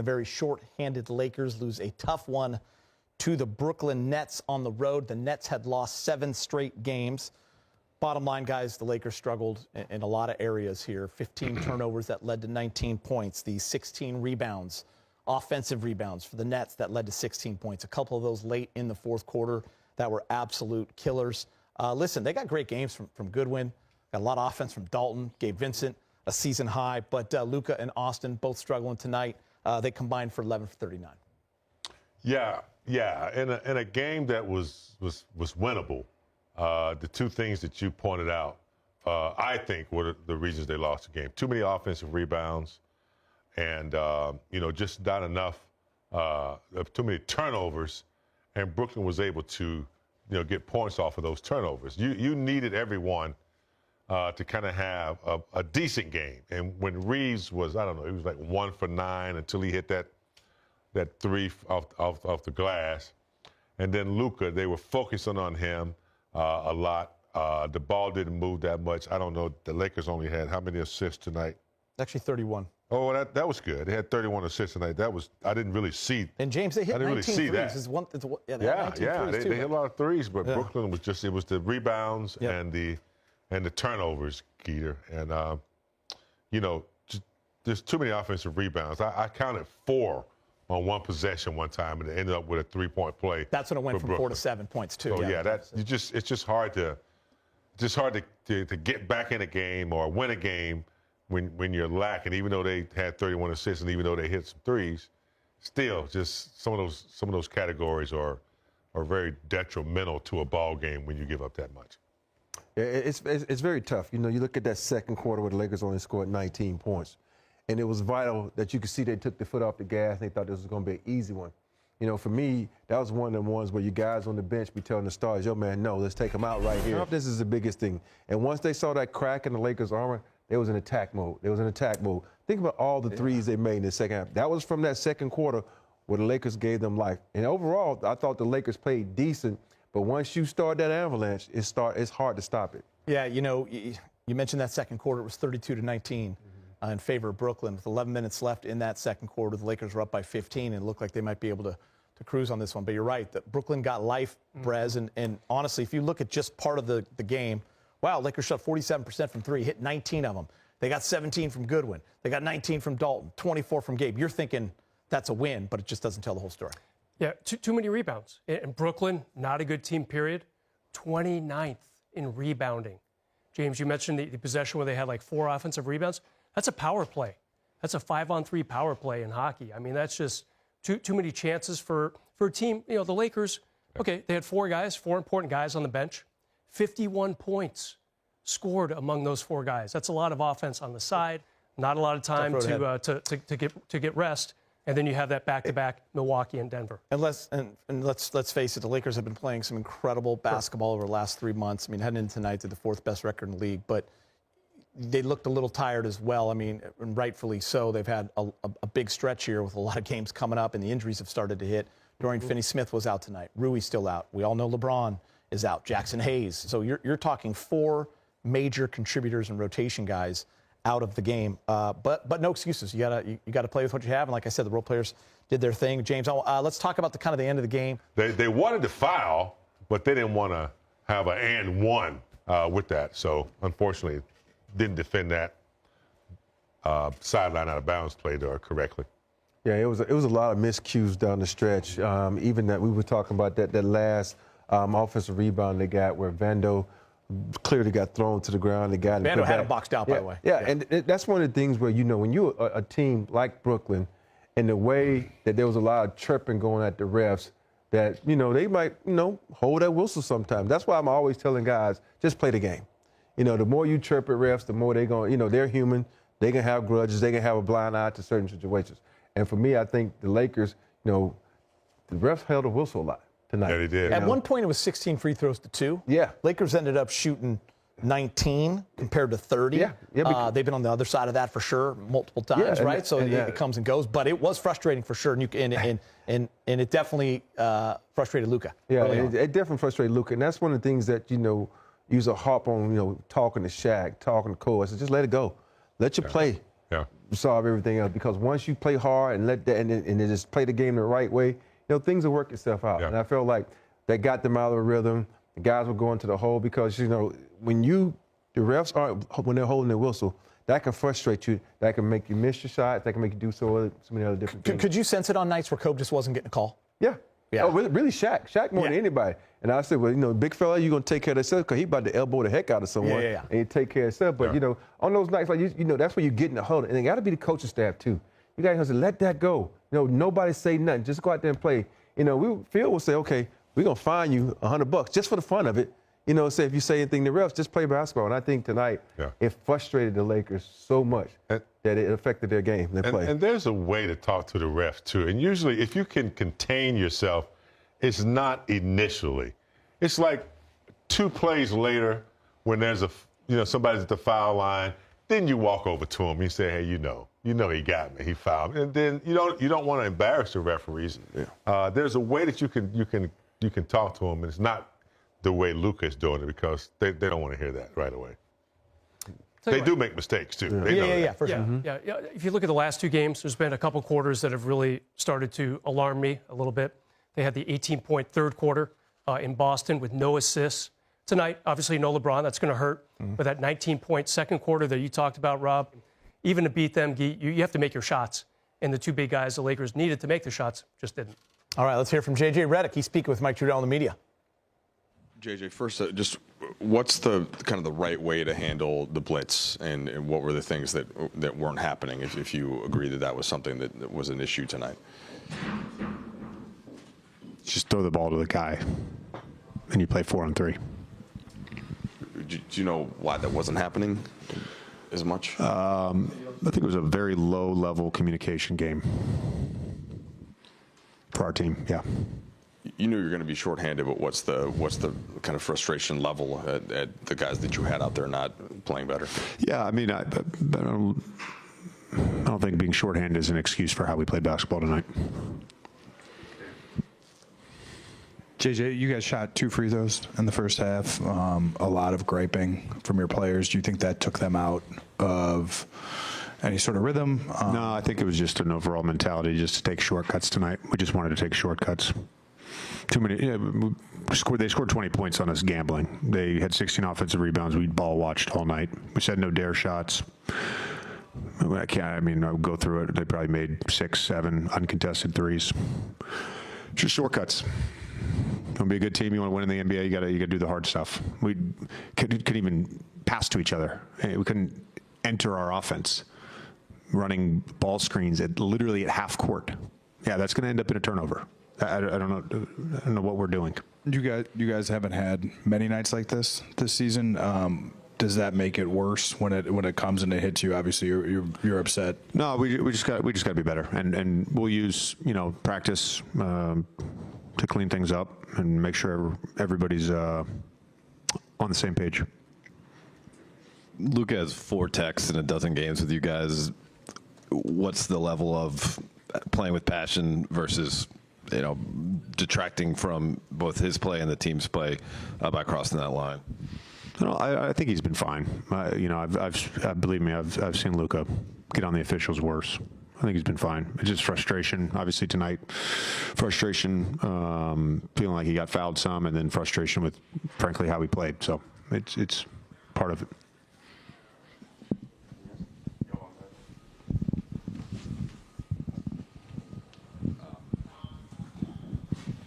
very short-handed Lakers lose a tough one to the Brooklyn Nets on the road. The Nets had lost 7 straight games. Bottom line, guys, the Lakers struggled in a lot of areas here. 15 turnovers that led to 19 points. The 16 rebounds, offensive rebounds for the Nets that led to 16 points. A couple of those late in the fourth quarter that were absolute killers. Listen, they got great games from Goodwin. Got a lot of offense from Dalton, Gabe Vincent, a season high. But Luka and Austin both struggling tonight. They combined for 11 for 39. Yeah. In a game that was winnable, the two things that you pointed out, I think, were the reasons they lost the game. Too many offensive rebounds, and just not enough, too many turnovers, and Brooklyn was able to, get points off of those turnovers. You needed everyone to kind of have a decent game. And when Reeves was, I don't know, he was like 1 for 9 until he hit that three off the glass. And then Luka, they were focusing on him a lot. The ball didn't move that much. I don't know. The Lakers only had how many assists tonight? Actually 31. Oh, that was good. They had 31 assists tonight. I didn't really see. And James, they hit 19 really see threes. That. They hit a lot of threes, but Brooklyn was it was the rebounds and the turnovers, Keeter. And there's too many offensive rebounds. I counted 4 on one possession one time, and it ended up with a 3-point play. That's when it went from 4 to 7 points too. So it's just hard to get back in a game or win a game when you're lacking. Even though they had 31 assists and even though they hit some threes, still just some of those categories are very detrimental to a ball game when you give up that much. Yeah, it's very tough. You look at that second quarter where the Lakers only scored 19 points. And it was vital that you could see they took their foot off the gas and they thought this was going to be an easy one. For me, that was one of them ones where you guys on the bench be telling the stars, yo, man, no, let's take them out right here. This is the biggest thing. And once they saw that crack in the Lakers' armor, they was in attack mode. Think about all the threes they made in the second half. That was from that second quarter where the Lakers gave them life. And overall, I thought the Lakers played decent. But once you start that avalanche, it's hard to stop it. Yeah, you mentioned that second quarter. It was 32 to 19. In favor of Brooklyn. With 11 minutes left in that second quarter, the Lakers were up by 15, and it looked like they might be able to cruise on this one. But you're right, that Brooklyn got life, Brez, and honestly, if you look at just part of the game, wow, Lakers shot 47% from 3, hit 19 of them. They got 17 from Goodwin. They got 19 from Dalton, 24 from Gabe. You're thinking that's a win, but it just doesn't tell the whole story. Yeah, too many rebounds. And Brooklyn, not a good team, period. 29th in rebounding. James, you mentioned the possession where they had like 4 offensive rebounds. That's a power play. That's a 5-on-3 power play in hockey. I mean, that's just too many chances for a team. The Lakers, okay, they had 4 important guys on the bench. 51 points scored among those 4 guys. That's a lot of offense on the side. Not a lot of time to get rest. And then you have that back-to-back Milwaukee and Denver. And let's face it, the Lakers have been playing some incredible basketball over the last 3 months. I mean, heading into tonight to the 4th best record in the league, but they looked a little tired as well. I mean, and rightfully so. They've had a big stretch here with a lot of games coming up, and the injuries have started to hit. Dorian Finney-Smith was out tonight. Rui's still out. We all know LeBron is out. Jackson Hayes. So you're talking 4 major contributors and rotation guys out of the game. But no excuses. You gotta play with what you have. And like I said, the role players did their thing. James, let's talk about the end of the game. They wanted to foul, but they didn't want to have an and one with that. So unfortunately, didn't defend that sideline out of bounds play correctly. Yeah, it was a lot of miscues down the stretch. Even that we were talking about that last offensive rebound they got where Vando clearly got thrown to the ground. Vando had him boxed out, by the way. Yeah, and that's one of the things where, when you're a team like Brooklyn, and the way that there was a lot of chirping going at the refs, that, they might, hold that whistle sometimes. That's why I'm always telling guys, just play the game. The more you chirp at refs, the more they're going, they're human. They can have grudges. They can have a blind eye to certain situations. And for me, I think the Lakers, the refs held a whistle a lot tonight. Yeah, they did. At one point, it was 16 free throws to 2. Yeah. Lakers ended up shooting 19 compared to 30. Yeah, they've been on the other side of that for sure multiple times, right? So it comes and goes. But it was frustrating for sure. And it definitely frustrated Luka. Yeah, it definitely frustrated Luka. And that's one of the things that, use a harp on, talking to Shaq, talking to Cole. I said, just let it go. Let you play. Yeah. solve everything else. Because once you play hard and let that and then just play the game the right way, things will work itself out. Yeah. And I felt like that got them out of the rhythm. The guys were going to the hole because when the refs aren't when they're holding their whistle, that can frustrate you. That can make you miss your shots. That can make you do so many other different things. Could you sense it on nights where Kobe just wasn't getting a call? Yeah. Yeah. Oh, really, Shaq. Shaq more than anybody. And I said, well, big fella, you're going to take care of yourself because he about to elbow the heck out of someone. Yeah. And you take care of yourself. But, on those nights, like, that's where you get in the huddle. And it got to be the coaching staff, too. You got to say, let that go. Nobody say nothing. Just go out there and play. Phil will say, okay, we're going to fine you $100 just for the fun of it. Say if you say anything to refs, just play basketball. And I think tonight it frustrated the Lakers so much that it affected their game, their play. And there's a way to talk to the refs, too. And usually if you can contain yourself, it's not initially. It's like 2 plays later when there's somebody's at the foul line, then you walk over to him. You say, hey, he got me. He fouled me. And then you don't want to embarrass the referees. Yeah. There's a way that you can talk to him, and it's not the way Luka is doing it because they don't want to hear that right away. They do make mistakes, too. Yeah, for sure. Yeah. If you look at the last 2 games, there's been a couple quarters that have really started to alarm me a little bit. They had the 18-point third quarter in Boston with no assists. Tonight, obviously, no LeBron. That's going to hurt. But that 19-point second quarter that you talked about, Rob, even to beat them, you have to make your shots. And the 2 big guys the Lakers needed to make the shots just didn't. All right, let's hear from J.J. Redick. He's speaking with Mike Trudell in the media. JJ, first, just what's the kind of the right way to handle the blitz, and what were the things that weren't happening? If you agree that was something that was an issue tonight, just throw the ball to the guy, and you play 4-on-3. Do you know why that wasn't happening as much? I think it was a very low-level communication game for our team. Yeah. You knew you were going to be shorthanded, but what's the kind of frustration level at the guys that you had out there not playing better? Yeah, I mean, I don't think being shorthanded is an excuse for how we played basketball tonight. JJ, you guys shot 2 free throws in the first half. A lot of griping from your players. Do you think that took them out of any sort of rhythm? No, I think it was just an overall mentality just to take shortcuts tonight. We just wanted to take shortcuts. Too many. They scored 20 points on us gambling. They had 16 offensive rebounds. We ball watched all night. We had no dare shots. I'll go through it. They probably made 6, 7 uncontested threes. Just shortcuts. You want to be a good team, you want to win in the NBA, you got to do the hard stuff. We couldn't even pass to each other. We couldn't enter our offense. Running ball screens literally at half court. Yeah, that's going to end up in a turnover. I don't know what we're doing. You guys haven't had many nights like this season. Does that make it worse when it comes and it hits you? Obviously, you're upset. No, we just got to be better, and we'll use practice to clean things up and make sure everybody's on the same page. Luka has 4 techs in a dozen games with you guys. What's the level of playing with passion versus detracting from both his play and the team's play by crossing that line? I think he's been fine. Believe me, I've seen Luka get on the officials worse. I think he's been fine. It's just frustration. Obviously tonight, frustration, feeling like he got fouled some, and then frustration with, frankly, how he played. So it's part of it.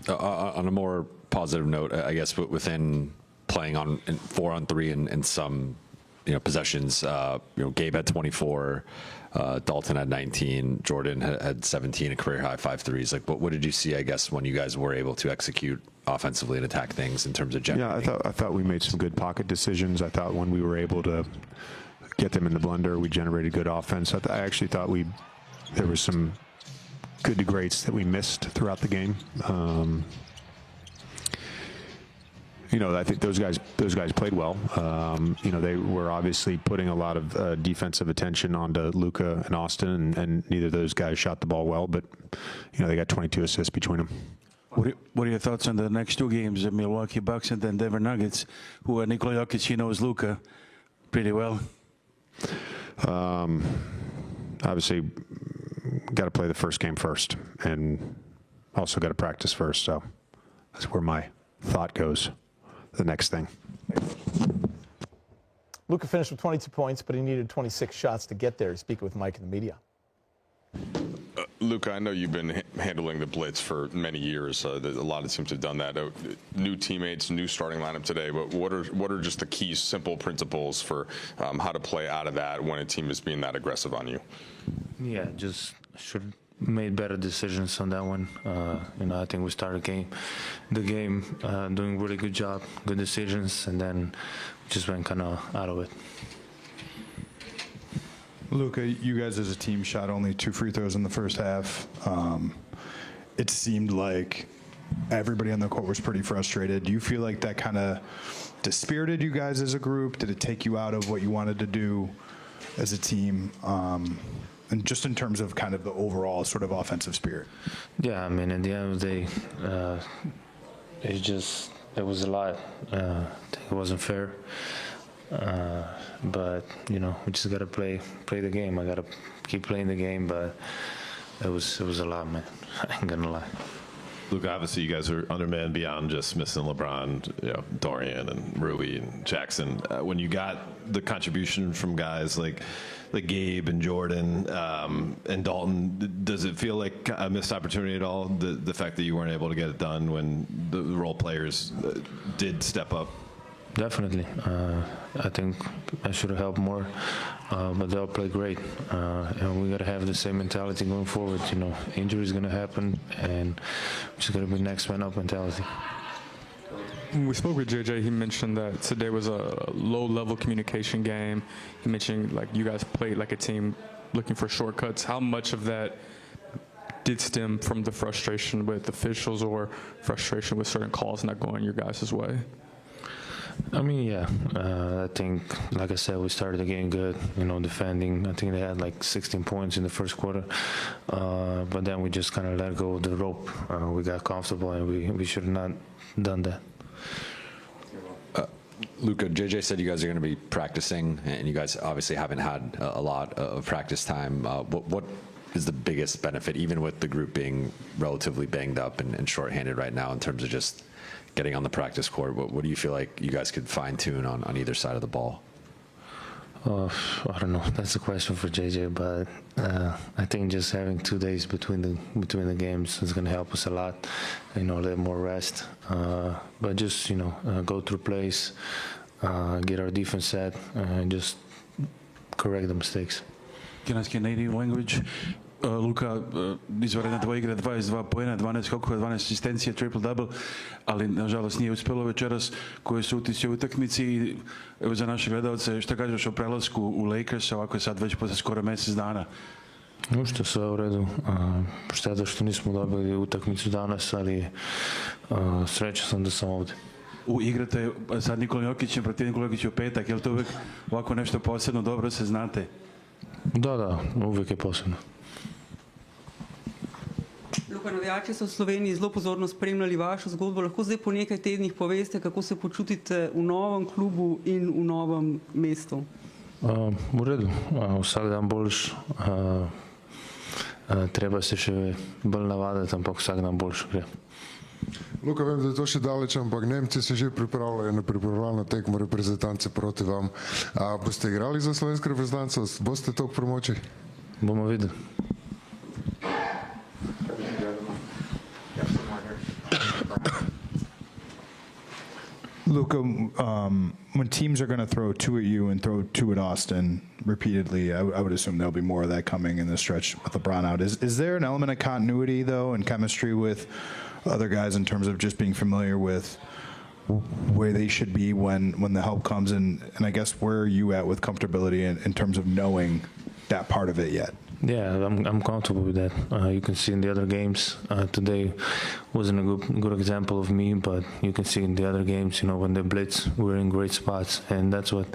On a more positive note, I guess within playing on 4-on-3 and some possessions, Gabe had 24, Dalton had 19, Jordan had 17, a career high 5 threes. Like, what did you see, I guess, when you guys were able to execute offensively and attack things in terms of generating? Yeah, I thought we made some good pocket decisions. I thought when we were able to get them in the blender, we generated good offense. I actually thought there was some good to greats that we missed throughout the game. I think those guys played well. They were obviously putting a lot of defensive attention onto Luka and Austin, and neither of those guys shot the ball well, but they got 22 assists between them. What are your thoughts on the next 2 games, the Milwaukee Bucks and then Denver Nuggets, who Nikola Jokic knows Luka pretty well? obviously got to play the first game first, and also got to practice first. So that's where my thought goes. The next thing. Luka finished with 22 points, but he needed 26 shots to get there. Speaking with Mike in the media. Luka, I know you've been handling the blitz for many years. A lot of teams have done that. New teammates, new starting lineup today. But what are just the key, simple principles for how to play out of that when a team is being that aggressive on you? Yeah, just should made better decisions on that one. I think we started the game doing really good job, good decisions, and then just went kind of out of it. Luka, you guys as a team shot only 2 free throws in the first half. It seemed like everybody on the court was pretty frustrated. Do you feel like that kind of dispirited you guys as a group? Did it take you out of what you wanted to do as a team? And just in terms of kind of the overall sort of offensive spirit. Yeah, I mean, at the end of the day, it was a lot. I think it wasn't fair. But, we just got to play the game. I got to keep playing the game, but it was a lot, man. I ain't going to lie. Luka, obviously you guys are undermanned beyond just missing LeBron, Dorian and Rui and Jackson. When you got the contribution from guys like Gabe and Jordan and Dalton, does it feel like a missed opportunity at all? The fact that you weren't able to get it done when the role players did step up? Definitely. I think I should have helped more, but they all play great. And we got to have the same mentality going forward. Injury is going to happen, and we just got to be next man up mentality. When we spoke with JJ, he mentioned that today was a low-level communication game. He mentioned you guys played like a team looking for shortcuts. How much of that did stem from the frustration with officials or frustration with certain calls not going your guys' way? I mean, yeah. I think, like I said, we started the game good, defending. I think they had 16 points in the first quarter. But then we just kind of let go of the rope. We got comfortable, and we should have not done that. Luka, JJ said you guys are going to be practicing, and you guys obviously haven't had a lot of practice time. What is the biggest benefit, even with the group being relatively banged up and shorthanded right now, in terms of just getting on the practice court? What do you feel like you guys could fine-tune on either side of the ball? I don't know. That's a question for JJ, but I think just having 2 days between the games is going to help us a lot. A little more rest, but just go through plays, get our defense set, and just correct the mistakes. Can I speak native language? Luka, izvanredna dvoigra, 22 poena, 12 skokova, 12 asistencija, triple-double, ali nažalost nije uspjelo večeras. Koji su utisci u utakmici? Evo za naše gledalce, šta kažeš o prelasku u Lakers, ovako je sad već posle skoro mjesec dana? Što sve u redu. Šteta što nismo dobili utakmicu danas, ali srećan sam da sam ovdje. Igrate sad Nikola Jokićem protiv Nikola Jokića u petak, je li to uvijek ovako nešto posebno, dobro se znate? Da, uvijek je posebno. Luka, navijači so v Sloveniji zelo pozorno spremljali vašo zgodbo. Lahko zdaj po nekaj tednih poveste, kako se počutite v novem klubu in v novem mestu? V redu. Vsak dan boljš. Treba se še bolj navaditi, ampak vsak dan boljš gre. Luka, vem, da je to še daleč, ampak Nemci se že pripravljajo na pripravljalno tekmo reprezentance proti vam. Boste igrali za slovensko reprezentanco? Boste toliko premoči? Bomo videli. Luka, when teams are going to throw 2 at you and throw 2 at Austin repeatedly, I would assume there'll be more of that coming in the stretch with LeBron out. Is there an element of continuity, though, and chemistry with other guys in terms of just being familiar with where they should be when the help comes? And I guess where are you at with comfortability in terms of knowing that part of it yet? Yeah, I'm comfortable with that. You can see in the other games. Today wasn't a good example of me, but you can see in the other games, when they blitz, we're in great spots, and that's what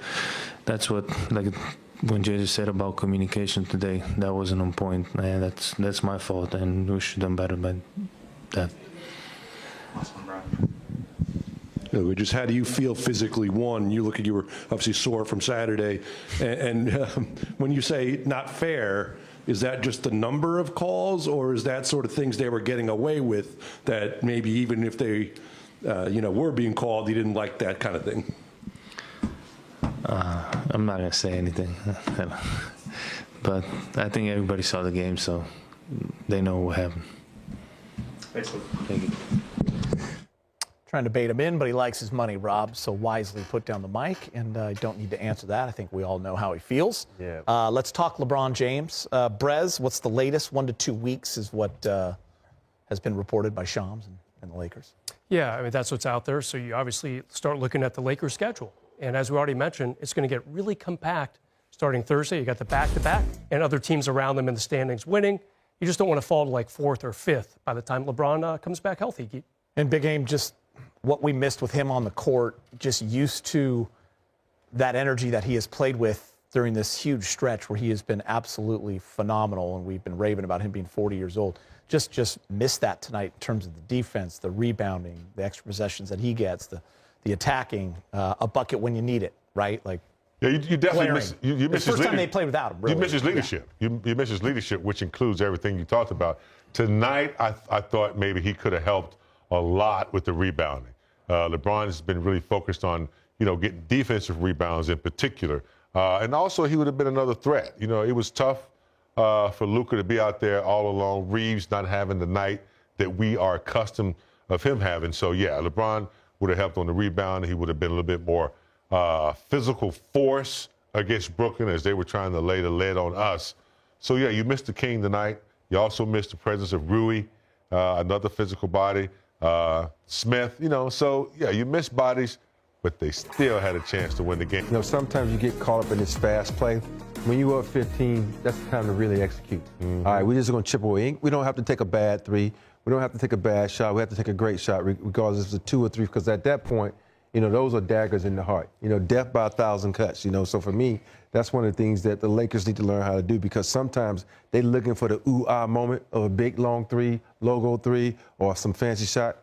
like when JJ said about communication today, that wasn't on point, and that's my fault, and we should have done better by that. Just how do you feel physically? One, you were obviously sore from Saturday, and when you say not fair, Is that just the number of calls, or is that sort of things they were getting away with that maybe even if they, were being called, you didn't like that kind of thing? I'm not going to say anything. But I think everybody saw the game, so they know what happened. Thank you. Trying to bait him in, but he likes his money, Rob, so wisely put down the mic, and I don't need to answer that. I think we all know how he feels. Yeah. Let's talk LeBron James. Brez, what's the latest? 1 to 2 weeks is what has been reported by Shams and the Lakers. Yeah, I mean, that's what's out there. So you obviously start looking at the Lakers' schedule. And as we already mentioned, it's going to get really compact starting Thursday. You got the back-to-back and other teams around them in the standings winning. You just don't want to fall to like 4th or 5th by the time LeBron comes back healthy. And Big Game, just what we missed with him on the court, just used to that energy that he has played with during this huge stretch where he has been absolutely phenomenal, and we've been raving about him being 40 years old. Just missed that tonight in terms of the defense, the rebounding, the extra possessions that he gets, the attacking, a bucket when you need it, right? Like, yeah, you definitely miss. You miss the his first time they played without him. Really. You miss his leadership. Yeah. You miss his leadership, which includes everything you talked about. Tonight, I thought maybe he could have helped a lot with the rebounding. LeBron has been really focused on, getting defensive rebounds in particular. And also he would have been another threat. It was tough for Luka to be out there all alone. Reeves not having the night that we are accustomed of him having. So, yeah, LeBron would have helped on the rebound. He would have been a little bit more physical force against Brooklyn as they were trying to lay the lead on us. So, yeah, you missed the king tonight. You also missed the presence of Rui, another physical body. Smith, so, yeah, you missed bodies, but they still had a chance to win the game. Sometimes you get caught up in this fast play. When you're up 15, that's the time to really execute. Mm-hmm. All right, we're just going to chip away. We don't have to take a bad three. We don't have to take a bad shot. We have to take a great shot, regardless if it's a 2 or 3, because at that point, those are daggers in the heart. Death by 1,000 cuts, So for me, that's one of the things that the Lakers need to learn how to do, because sometimes they're looking for the ooh-ah moment of a big, long 3, logo 3, or some fancy shot.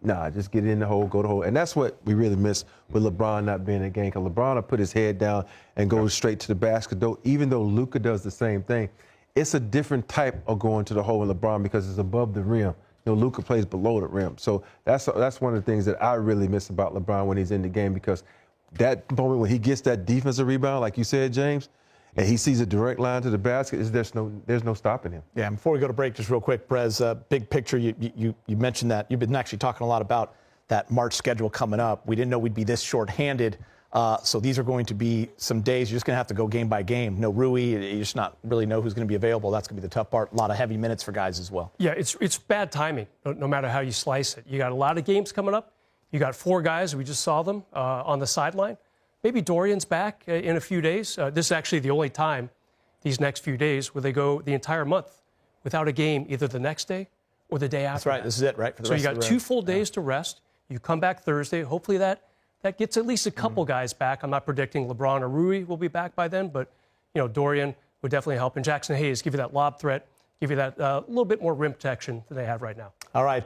Nah, just get it in the hole, go to the hole. And that's what we really miss with LeBron not being in the game, because LeBron will put his head down and go straight to the basket. Even though Luka does the same thing, it's a different type of going to the hole with LeBron because it's above the rim. Luka plays below the rim. So that's one of the things that I really miss about LeBron when he's in the game, because that moment when he gets that defensive rebound, like you said, James, and he sees a direct line to the basket, there's no stopping him. Yeah, and before we go to break, just real quick, Brez, big picture, you mentioned that. You've been actually talking a lot about that March schedule coming up. We didn't know we'd be this short-handed. So these are going to be some days you're just going to have to go game by game. No Rui, you just not really know who's going to be available. That's going to be the tough part. A lot of heavy minutes for guys as well. Yeah, it's bad timing, no matter how you slice it. You got a lot of games coming up. You got 4 guys, we just saw them on the sideline. Maybe Dorian's back in a few days. This is actually the only time these next few days where they go the entire month without a game, either the next day or the day after. That's right. This is it, right? For the so rest you got 2 full days to rest. You come back Thursday. Hopefully that gets at least a couple guys back. I'm not predicting LeBron or Rui will be back by then, but Dorian would definitely help. And Jackson Hayes give you that lob threat, give you that little bit more rim protection than they have right now. All right.